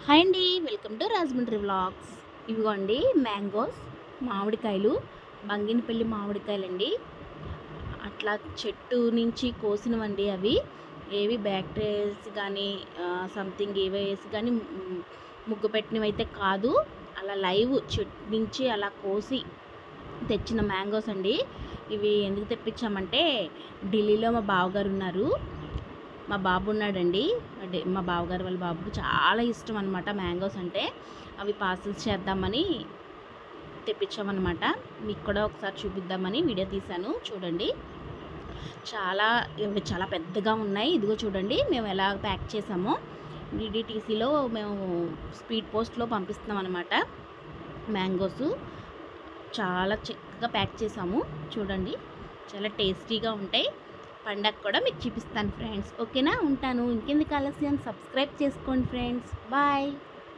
Hi అండి, welcome to Rajahmundry vlogs. ఇవిగోండి mangoes, మామిడికాయలు, బంగినపల్లి మామిడికాయలండి. అట్లా చెట్టు నుంచి కోసినవండి అవి. ఏవి బ్యాక్టీరియాస్ కానీ సంథింగ్ ఏవో వేసి కానీ ముగ్గు పెట్టినవి అయితే కాదు. అలా లైవ్ చెట్టు నుంచి అలా కోసి తెచ్చిన మ్యాంగోస్ అండి. ఇవి ఎందుకు తెప్పించామంటే ఢిల్లీలో మా బావగారు ఉన్నారు. మా బాబు ఉన్నాడండి. మా బావగారు వాళ్ళ బాబుకి చాలా ఇష్టం అనమాట మ్యాంగోస్ అంటే. అవి పార్సల్స్ చేద్దామని తెప్పించామన్నమాట. మీకు కూడా ఒకసారి చూపిద్దామని వీడియో తీశాను, చూడండి. ఇవి చాలా పెద్దగా ఉన్నాయి. ఇదిగో చూడండి మేము ఎలా ప్యాక్ చేసామో. డిడిటీసీలో మేము స్పీడ్ పోస్ట్లో పంపిస్తున్నాం అనమాట. మ్యాంగోస్ చాలా చక్కగా ప్యాక్ చేసాము, చూడండి. చాలా టేస్టీగా ఉంటాయి. పండగ కూడా మీకు చూపిస్తాను ఫ్రెండ్స్. ఓకేనా, ఉంటాను. ఇంకెందుకు ఆలస్యం, సబ్స్క్రైబ్ చేసుకోండి ఫ్రెండ్స్. బాయ్.